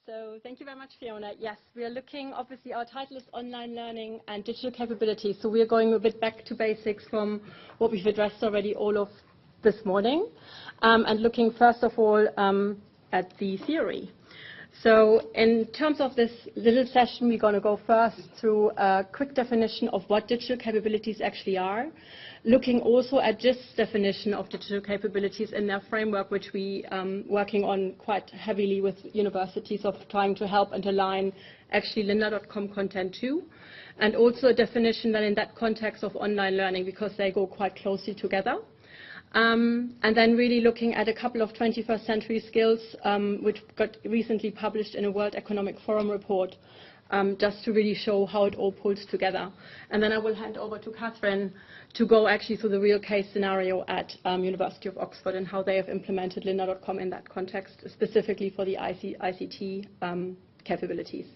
So thank you very much, Fiona. Yes, we are looking, obviously, our title is Online Learning and Digital Capabilities. So we are going a bit back to basics from what we've addressed already all of this morning, and looking first of all at the theory. So in terms of this little session, we're going to go first through a quick definition of what digital capabilities actually are, looking also at JISC's definition of digital capabilities in their framework, which we working on quite heavily with universities of trying to help and align actually lynda.com content too, and also a definition then in that context of online learning because they go quite closely together. And then really looking at a couple of 21st century skills, which got recently published in a World Economic Forum report, just to really show how it all pulls together. And then I will hand over to Kathryn to go actually through the real case scenario at University of Oxford and how they have implemented lynda.com in that context, specifically for the ICT capabilities.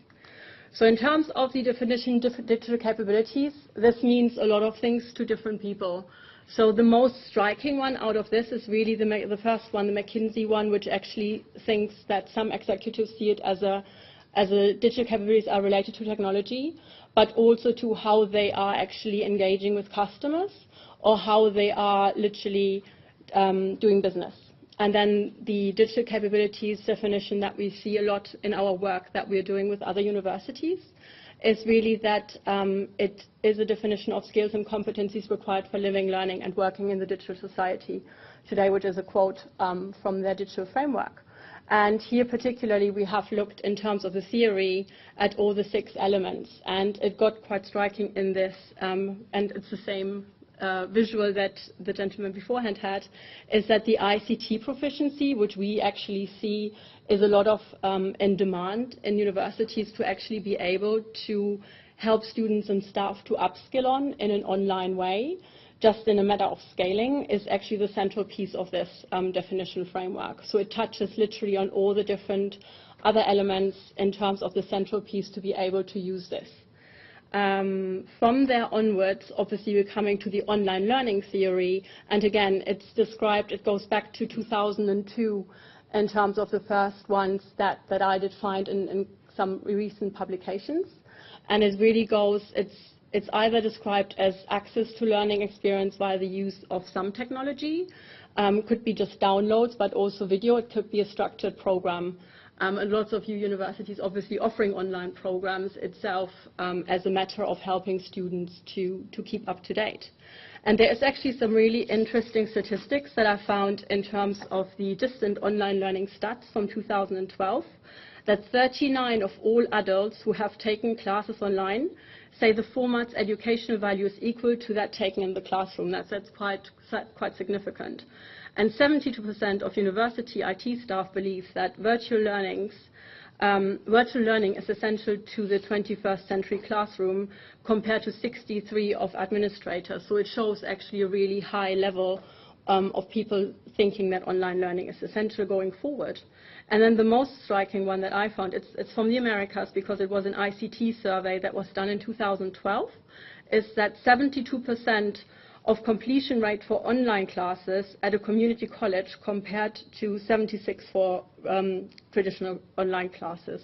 So in terms of the definition of digital capabilities, this means a lot of things to different people. So the most striking one out of this is really the first one, the McKinsey one, which actually thinks that some executives see it as a digital capabilities are related to technology, but also to how they are actually engaging with customers or how they are literally doing business. And then the digital capabilities definition that we see a lot in our work that we're doing with other universities is really that it is a definition of skills and competencies required for living, learning, and working in the digital society today, which is a quote from their digital framework. And here particularly we have looked in terms of the theory at all the 6 elements, and it got quite striking in this, and it's the same visual that the gentleman beforehand had, is that the ICT proficiency, which we actually see is a lot of in demand in universities to actually be able to help students and staff to upskill on in an online way, just in a matter of scaling, is actually the central piece of this definition framework. So it touches literally on all the different other elements in terms of the central piece to be able to use this. From there onwards, obviously we're coming to the online learning theory, and again it's described, it goes back to 2002 in terms of the first ones that I did find in some recent publications, and it really goes, it's either described as access to learning experience via the use of some technology, could be just downloads, but also video, it could be a structured program. And lots of universities obviously offering online programs itself as a matter of helping students to keep up to date. And there is actually some really interesting statistics that I found in terms of the distant online learning stats from 2012, that 39 of all adults who have taken classes online say the format's educational value is equal to that taken in the classroom. That's quite significant. And 72% of university IT staff believe that virtual learning is essential to the 21st century classroom compared to 63% of administrators. So it shows actually a really high level of people thinking that online learning is essential going forward. And then the most striking one that I found, it's from the Americas because it was an ICT survey that was done in 2012, is that 72% of completion rate for online classes at a community college compared to 76% for traditional online classes.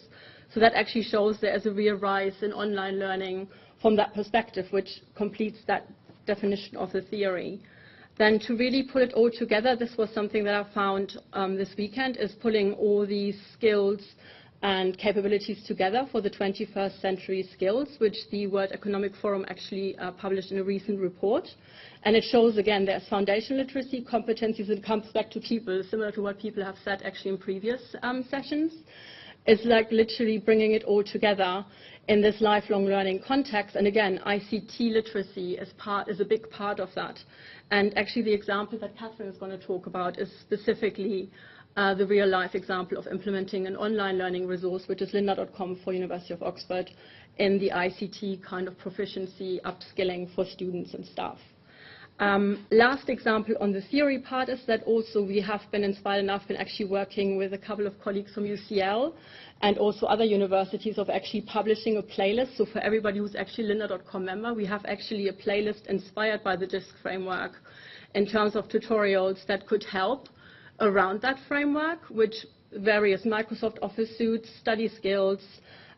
So that actually shows there is a real rise in online learning from that perspective, which completes that definition of the theory. Then to really put it all together, this was something that I found this weekend, is pulling all these skills and capabilities together for the 21st century skills, which the World Economic Forum actually published in a recent report. And it shows, again, there's foundational literacy, competencies, and it comes back to people, similar to what people have said actually in previous sessions. It's like literally bringing it all together in this lifelong learning context. And again, ICT literacy is a big part of that. And actually the example that Kathryn is going to talk about is specifically the real-life example of implementing an online learning resource, which is lynda.com for University of Oxford, in the ICT kind of proficiency upskilling for students and staff. Last example on the theory part is that also we have been inspired enough in actually working with a couple of colleagues from UCL and also other universities of actually publishing a playlist. So for everybody who's actually lynda.com member, we have actually a playlist inspired by the JISC framework in terms of tutorials that could help around that framework, which various Microsoft Office suites, study skills,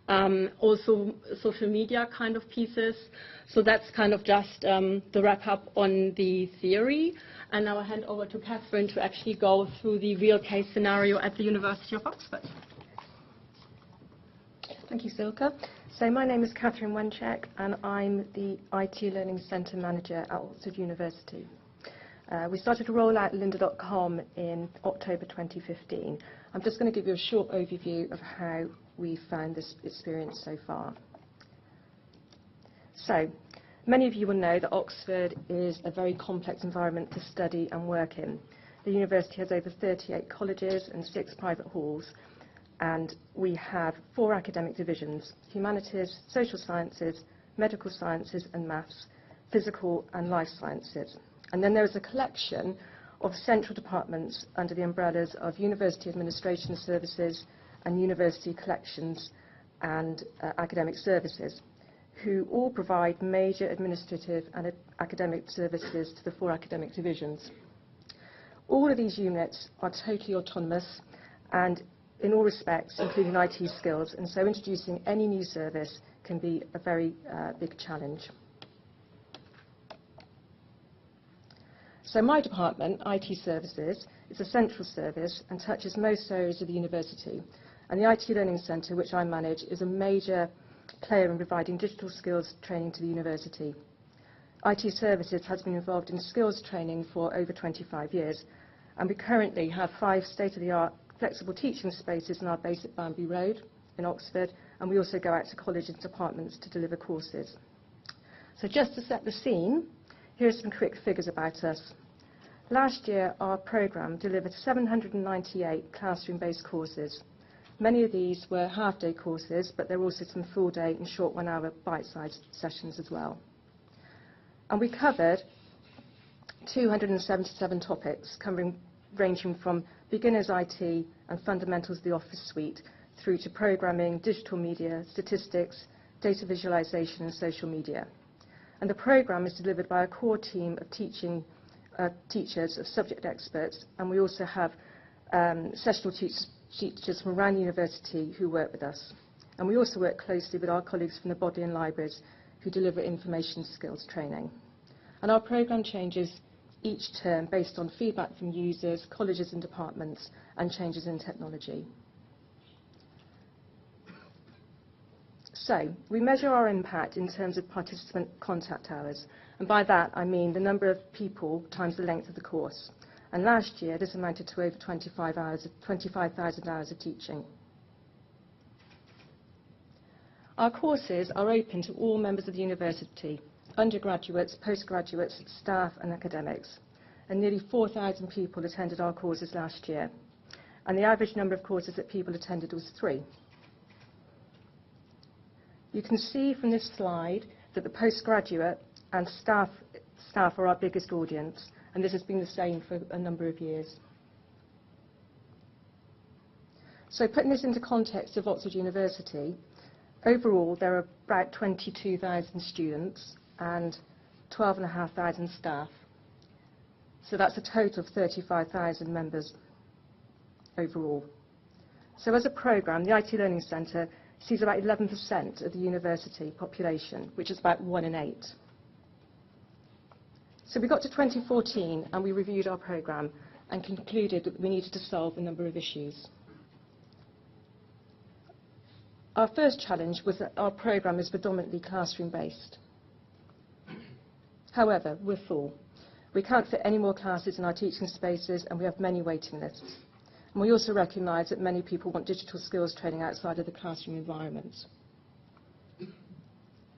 also social media kind of pieces. So that's kind of just the wrap up on the theory. And now I hand over to Kathryn to actually go through the real case scenario at the University of Oxford. Thank you, Silke. So my name is Kathryn Wenczek, and I'm the IT Learning Centre Manager at Oxford University. We started to roll out lynda.com in October 2015. I'm just going to give you a short overview of how we found this experience so far. So, many of you will know that Oxford is a very complex environment to study and work in. The university has over 38 colleges and 6 private halls, and we have 4 academic divisions: humanities, social sciences, medical sciences and maths, physical and life sciences. And then there is a collection of central departments under the umbrellas of University Administration Services and University Collections and Academic Services, who all provide major administrative and academic services to the 4 academic divisions. All of these units are totally autonomous and in all respects, including IT skills, and so introducing any new service can be a very big challenge. So my department, IT Services, is a central service and touches most areas of the university. And the IT Learning Centre, which I manage, is a major player in providing digital skills training to the university. IT Services has been involved in skills training for over 25 years, and we currently have 5 state-of-the-art flexible teaching spaces in our base at Banbury Road in Oxford, and we also go out to colleges and departments to deliver courses. So just to set the scene, here are some quick figures about us. Last year, our programme delivered 798 classroom-based courses. Many of these were half-day courses, but there were also some full-day and short one-hour bite-sized sessions as well. And we covered 277 topics, ranging from beginners IT and fundamentals of the Office suite, through to programming, digital media, statistics, data visualization and social media. And the programme is delivered by a core team of teachers, of subject experts, and we also have sessional teachers from around the university who work with us. And we also work closely with our colleagues from the Bodleian Libraries who deliver information skills training. And our programme changes each term based on feedback from users, colleges and departments, and changes in technology. So, we measure our impact in terms of participant contact hours, and by that I mean the number of people times the length of the course. And last year this amounted to over 25,000 hours of teaching. Our courses are open to all members of the university: undergraduates, postgraduates, staff and academics. And nearly 4,000 people attended our courses last year. And the average number of courses that people attended was 3. You can see from this slide that the postgraduate and staff are our biggest audience, and this has been the same for a number of years. So putting this into context of Oxford University, overall there are about 22,000 students and 12,500 staff. So that's a total of 35,000 members overall. So as a programme, the IT Learning Centre sees about 11% of the university population, which is about 1 in 8. So we got to 2014 and we reviewed our programme and concluded that we needed to solve a number of issues. Our first challenge was that our programme is predominantly classroom-based. However, we're full. We can't fit any more classes in our teaching spaces, and we have many waiting lists. And we also recognise that many people want digital skills training outside of the classroom environment.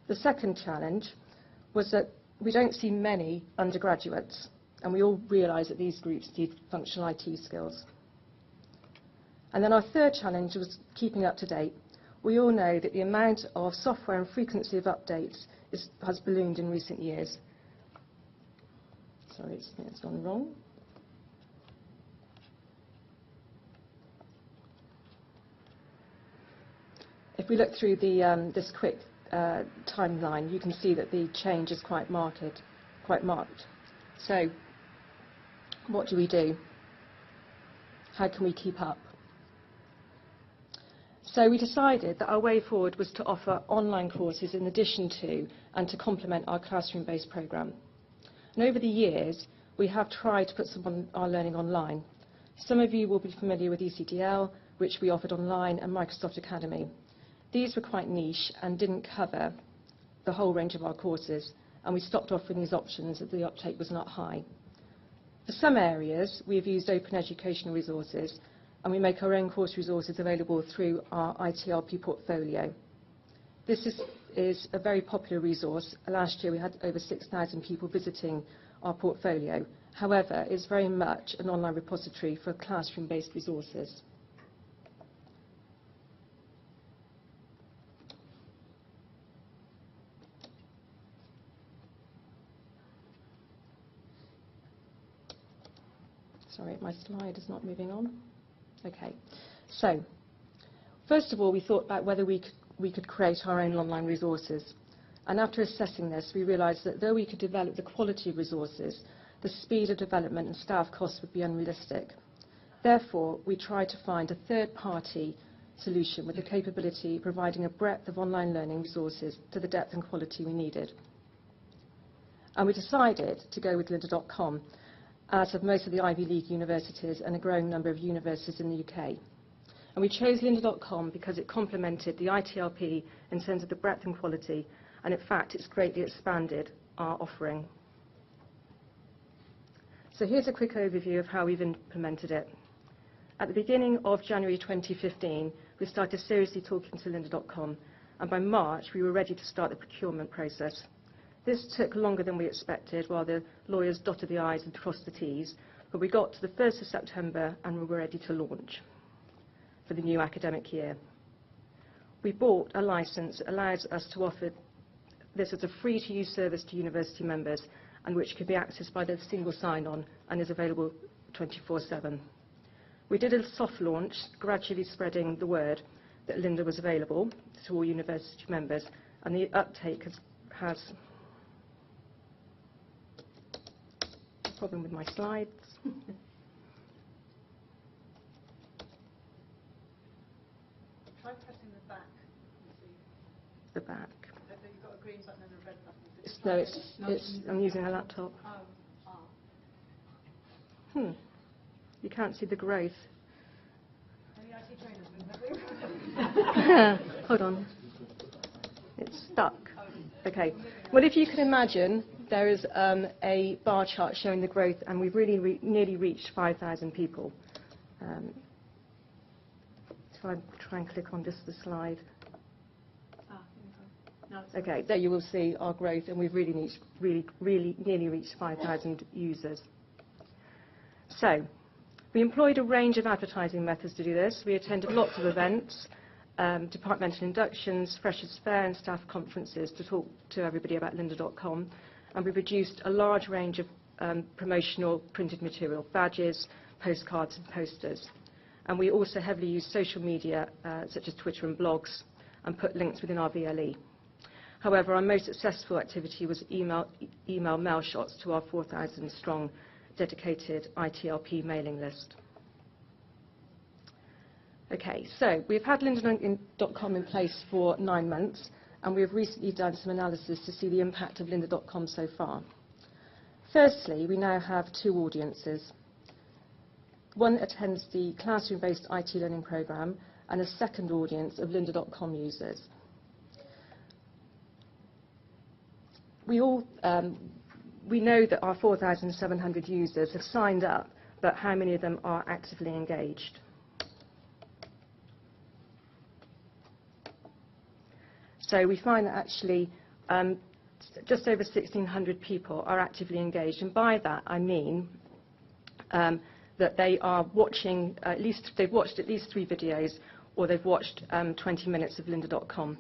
The second challenge was that we don't see many undergraduates, and we all realise that these groups need functional IT skills. And then our third challenge was keeping up to date. We all know that the amount of software and frequency of updates has ballooned in recent years. Sorry, it's gone wrong. If we look through this quick timeline, you can see that the change is quite marked. So, what do we do? How can we keep up? So we decided that our way forward was to offer online courses in addition to and to complement our classroom-based programme. And over the years, we have tried to put some of our learning online. Some of you will be familiar with ECDL, which we offered online, and Microsoft Academy. These were quite niche and didn't cover the whole range of our courses, and we stopped offering these options as the uptake was not high. For some areas, we have used open educational resources, and we make our own course resources available through our ITLP portfolio. This is a very popular resource. Last year we had over 6,000 people visiting our portfolio. However, it's very much an online repository for classroom-based resources. Sorry, my slide is not moving on. Okay, so first of all, we thought about whether we could create our own online resources. And after assessing this, we realised that though we could develop the quality of resources, the speed of development and staff costs would be unrealistic. Therefore, we tried to find a third-party solution with the capability of providing a breadth of online learning resources to the depth and quality we needed. And we decided to go with lynda.com, as have most of the Ivy League universities and a growing number of universities in the UK. And we chose lynda.com because it complemented the ITLP in terms of the breadth and quality, and in fact it's greatly expanded our offering. So here's a quick overview of how we've implemented it. At the beginning of January 2015, we started seriously talking to lynda.com, and by March we were ready to start the procurement process. This took longer than we expected while the lawyers dotted the I's and crossed the T's, but we got to the 1st of September and we were ready to launch for the new academic year. We bought a licence that allows us to offer this as a free-to-use service to university members, and which can be accessed by the single sign-on and is available 24/7. We did a soft launch, gradually spreading the word that Lynda was available to all university members, and the uptake has problem with my slides. Try pressing the back. The back. You've got a green button and a red button. No, I'm using a laptop. You can't see the growth. Any IT trainers been having? Hold on. It's stuck. Okay. Well, if you can imagine, there is a bar chart showing the growth, and we've really nearly reached 5,000 people. So I try and click on just the slide. Okay, there you will see our growth, and we've really nearly reached 5,000 users. So we employed a range of advertising methods to do this. We attended lots of events, departmental inductions, freshers' fair and staff conferences to talk to everybody about lynda.com. And we produced a large range of promotional printed material, badges, postcards and posters. And we also heavily used social media, such as Twitter and blogs, and put links within our VLE. However, our most successful activity was email mail shots to our 4,000-strong dedicated ITLP mailing list. Okay, so we've had lynda.com in place for 9 months, and we have recently done some analysis to see the impact of lynda.com so far. Firstly, we now have 2 audiences. One attends the classroom-based IT learning programme, and a second audience of lynda.com users. We know that our 4,700 users have signed up, but how many of them are actively engaged? So we find that actually just over 1,600 people are actively engaged, and by that I mean that they are watching they've watched at least 3 videos, or they've watched 20 minutes of lynda.com.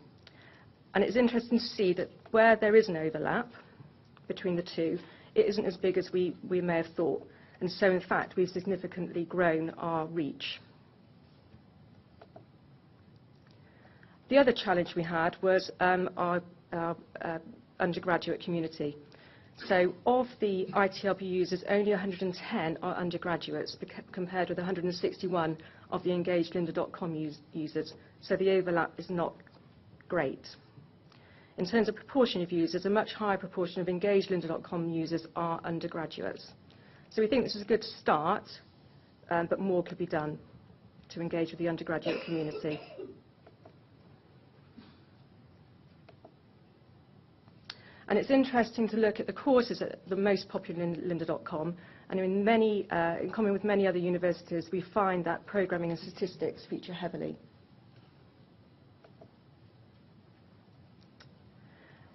And it's interesting to see that where there is an overlap between the two, it isn't as big as we may have thought. And so, in fact, we've significantly grown our reach. The other challenge we had was our undergraduate community. So of the ITLP users, only 110 are undergraduates, compared with 161 of the engaged lynda.com users. So the overlap is not great. In terms of proportion of users, a much higher proportion of engaged lynda.com users are undergraduates. So we think this is a good start, but more could be done to engage with the undergraduate community. And it's interesting to look at the courses that are the most popular in lynda.com, and in common with many other universities, we find that programming and statistics feature heavily.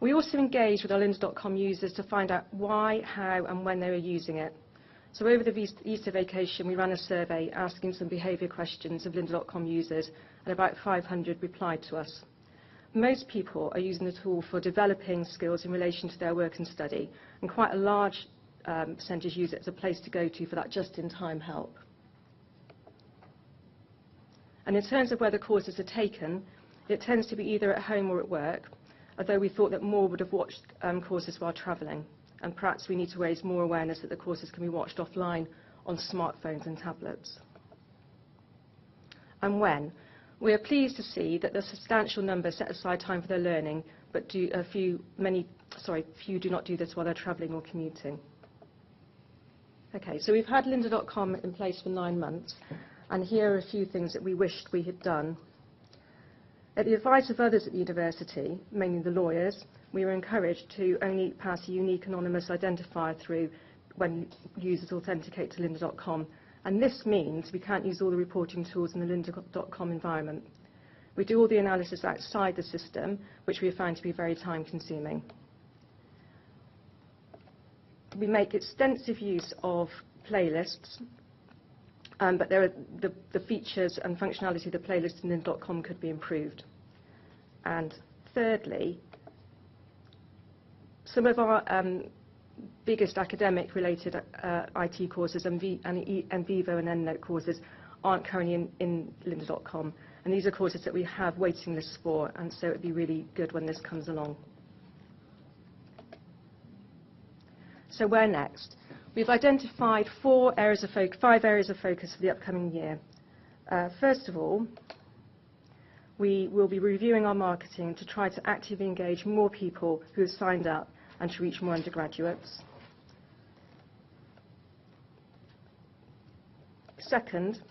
We also engage with our lynda.com users to find out why, how, and when they were using it. So over the Easter vacation, we ran a survey asking some behaviour questions of lynda.com users, and about 500 replied to us. Most people are using the tool for developing skills in relation to their work and study, and quite a large percentage use it as a place to go to for that just-in-time help. And in terms of where the courses are taken, it tends to be either at home or at work, although we thought that more would have watched courses while travelling, and perhaps we need to raise more awareness that the courses can be watched offline on smartphones and tablets. And when? We are pleased to see that the substantial number set aside time for their learning, but few do not do this while they're travelling or commuting. Okay, so we've had lynda.com in place for 9 months, and here are a few things that we wished we had done. At the advice of others at the university, mainly the lawyers, we were encouraged to only pass a unique anonymous identifier through when users authenticate to lynda.com. And this means we can't use all the reporting tools in the lynda.com environment. We do all the analysis outside the system, which we have found to be very time-consuming. We make extensive use of playlists, but the features and functionality of the playlist in lynda.com could be improved. And thirdly, some of our biggest academic-related IT courses and Vivo and EndNote courses aren't currently in lynda.com. And these are courses that we have waiting lists for, and so it would be really good when this comes along. So where next? We've identified 5 areas of focus for the upcoming year. First of all, we will be reviewing our marketing to try to actively engage more people who have signed up and to reach more undergraduates. Second,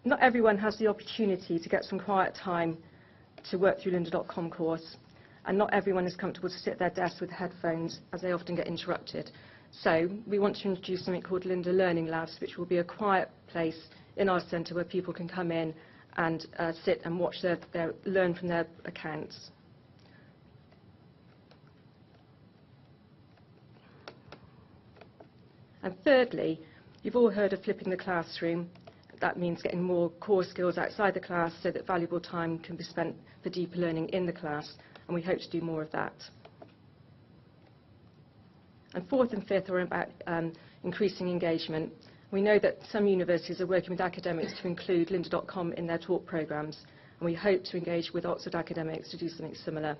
not everyone has the opportunity to get some quiet time to work through lynda.com course, and not everyone is comfortable to sit at their desk with headphones, as they often get interrupted. So we want to introduce something called Lynda Learning Labs, which will be a quiet place in our centre where people can come in and sit and watch learn from their accounts. And thirdly, you've all heard of flipping the classroom. That means getting more core skills outside the class so that valuable time can be spent for deeper learning in the class, and we hope to do more of that. And fourth and fifth are about increasing engagement. We know that some universities are working with academics to include lynda.com in their talk programmes, and we hope to engage with Oxford academics to do something similar.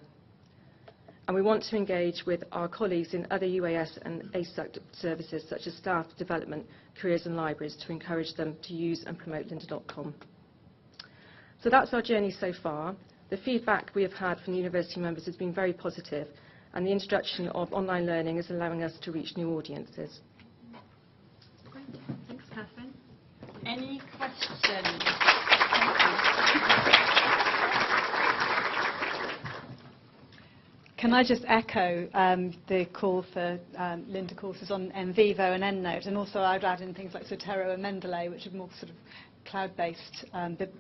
And we want to engage with our colleagues in other UAS and ASUC services, such as staff development, careers and libraries, to encourage them to use and promote lynda.com. So that's our journey so far. The feedback we have had from university members has been very positive, and the introduction of online learning is allowing us to reach new audiences. Great. Thanks, Kathryn. Any questions? Can I just echo the call for Lynda courses on Vivo and EndNote, and also I'd add in things like Zotero and Mendeley, which are more sort of cloud-based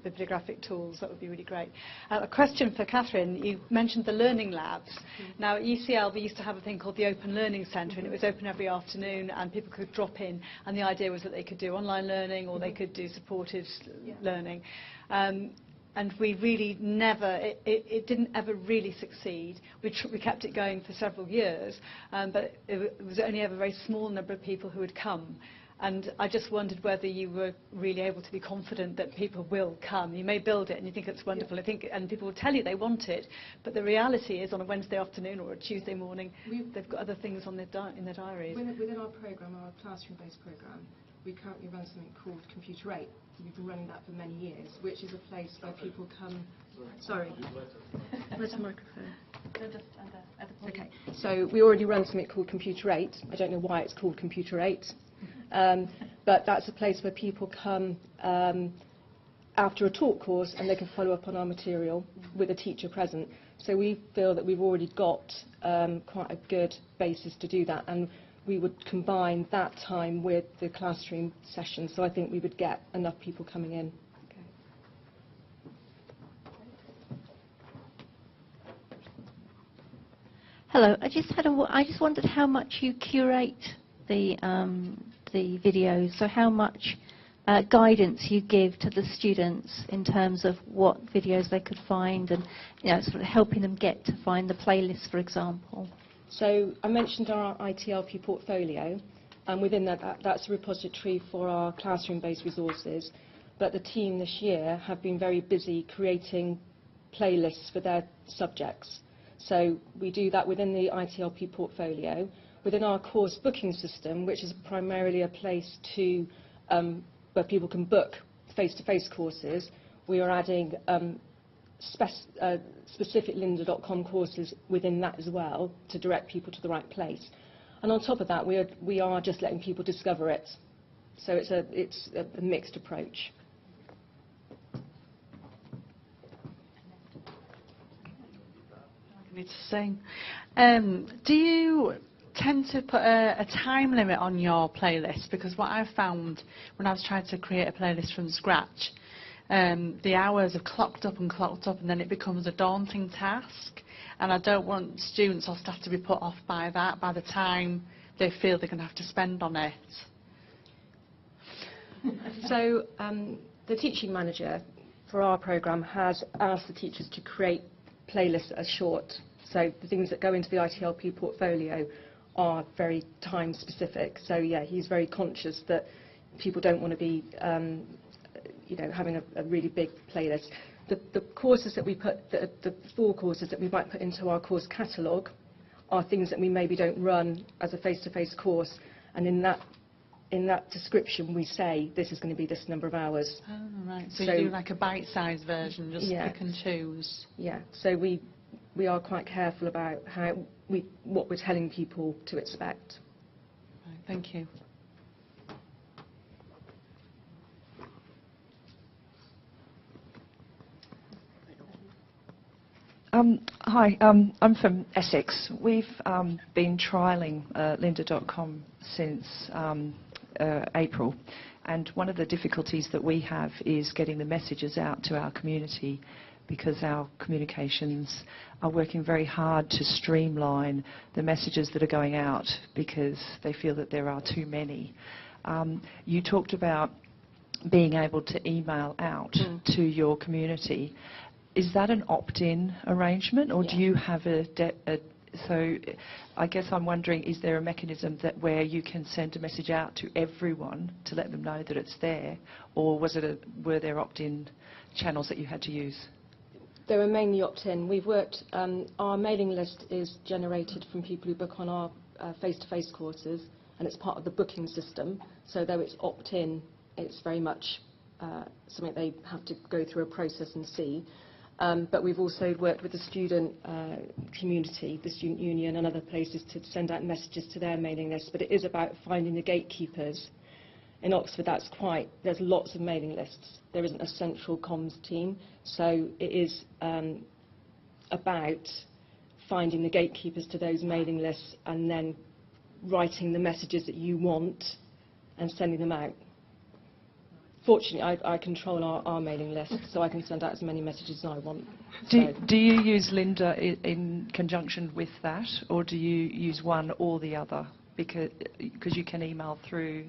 bibliographic tools. That would be really great. A question for Kathryn. You mentioned the learning labs. Now at UCL we used to have a thing called the Open Learning Centre, and it was open every afternoon and people could drop in, and the idea was that they could do online learning or they could do supported learning. And we really never, it didn't ever really succeed. We kept it going for several years, but it was only ever a very small number of people who would come. And I just wondered whether you were really able to be confident that people will come. You may build it and you think it's wonderful, and people will tell you they want it, but the reality is on a Wednesday afternoon or a Tuesday morning, they've got other things on in their diaries. Within our programme, our classroom-based programme, we currently run something called Computer 8. We've been running that for many years, which is a place where people come... Sorry. Where's the microphone? Okay, so we already run something called Computer 8. I don't know why it's called Computer 8, but that's a place where people come after a talk course and they can follow up on our material with a teacher present. So we feel that we've already got quite a good basis to do that, and we would combine that time with the classroom session, so I think we would get enough people coming in. Hello. I just wondered how much you curate the videos. So how much guidance you give to the students in terms of what videos they could find, and sort of helping them get to find the playlist, for example. So I mentioned our ITLP portfolio, and within that's a repository for our classroom-based resources. But the team this year have been very busy creating playlists for their subjects. So we do that within the ITLP portfolio. Within our course booking system, which is primarily a place to where people can book face-to-face courses, we are adding specific lynda.com courses within that as well to direct people to the right place. And on top of that, we are just letting people discover it. So it's a mixed approach. Do you tend to put a time limit on your playlist? Because what I've found when I was trying to create a playlist from scratch, the hours have clocked up, and then it becomes a daunting task. And I don't want students or staff to be put off by that by the time they feel they're going to have to spend on it. So the teaching manager for our programme has asked the teachers to create playlists as short. So the things that go into the ITLP portfolio are very time specific. So yeah, he's very conscious that people don't want to be having a really big playlist. The courses that we put, the 4 courses that we might put into our course catalogue are things that we maybe don't run as a face-to-face course, and in that description we say this is going to be this number of hours. Oh, right. So you do like a bite-sized version, just pick and choose. Yeah. So we are quite careful about what we're telling people to expect. Right, thank you. Hi, I'm from Essex. We've been trialling lynda.com since April, and one of the difficulties that we have is getting the messages out to our community, because our communications are working very hard to streamline the messages that are going out because they feel that there are too many. You talked about being able to email out to your community. Is that an opt-in arrangement, or do you have so I guess I'm wondering, is there a mechanism where you can send a message out to everyone to let them know that it's there, or were there opt-in channels that you had to use? They were mainly opt-in. We've worked, our mailing list is generated from people who book on our face-to-face courses, and it's part of the booking system. So though it's opt-in, it's very much something they have to go through a process and see. But we've also worked with the student community, the student union and other places to send out messages to their mailing list. But it is about finding the gatekeepers. In Oxford, there's lots of mailing lists. There isn't a central comms team. So it is about finding the gatekeepers to those mailing lists and then writing the messages that you want and sending them out. Fortunately, I control our mailing list, so I can send out as many messages as I want. Do you use Lynda in conjunction with that, or do you use one or the other? Because you can email through...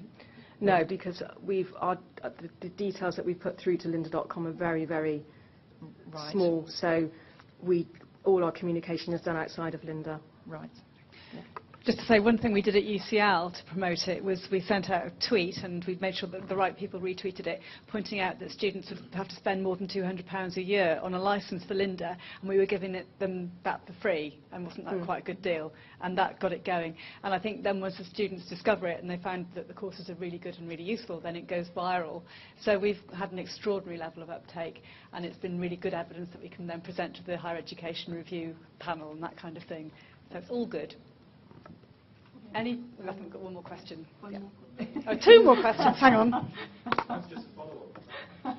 No, because the details that we put through to lynda.com are very, very small, so all our communication is done outside of Lynda. Right. Yeah. Just to say, one thing we did at UCL to promote it was we sent out a tweet, and we made sure that the right people retweeted it, pointing out that students would have to spend more than £200 a year on a licence for Lynda, and we were giving them that for free, and wasn't that quite a good deal? And that got it going. And I think then once the students discover it and they find that the courses are really good and really useful, then it goes viral. So we've had an extraordinary level of uptake, and it's been really good evidence that we can then present to the Higher Education Review panel and that kind of thing. So it's all good. I think we've got one more question. Oh, two more questions. Hang on. Just a follow-up.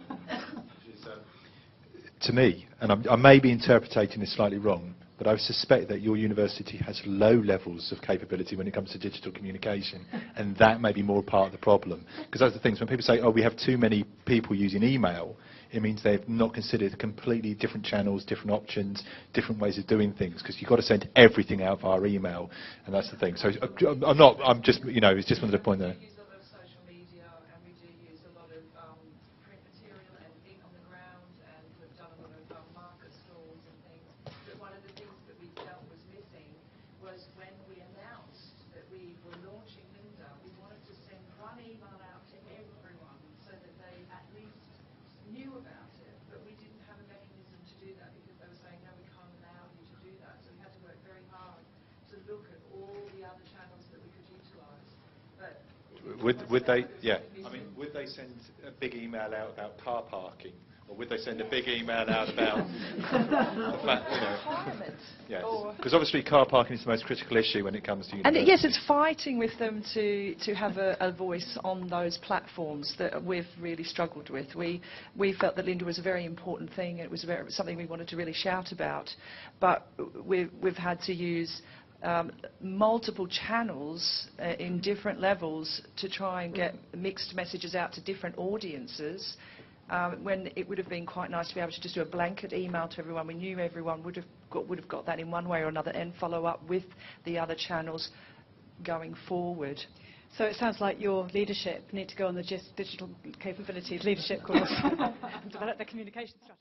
To me, and I may be interpreting this slightly wrong, but I suspect that your university has low levels of capability when it comes to digital communication, and that may be more part of the problem. Because those are the things, when people say, oh, we have too many people using email, it means they've not considered completely different channels, different options, different ways of doing things, because you've got to send everything out via email, and that's the thing. So I'm just, it's just wanted to point there. Would they send a big email out about car parking, or would they send a big email out about the fact, because obviously car parking is the most critical issue when it comes to university. And yes, it's fighting with them to have a voice on those platforms that we've really struggled with. We felt that Lynda was a very important thing. It was something we wanted to really shout about, but we've had to use multiple channels in different levels to try and get mixed messages out to different audiences, when it would have been quite nice to be able to just do a blanket email to everyone. We knew everyone would have got that in one way or another, and follow up with the other channels going forward. So it sounds like your leadership need to go on the digital capabilities leadership course and develop their communication strategy.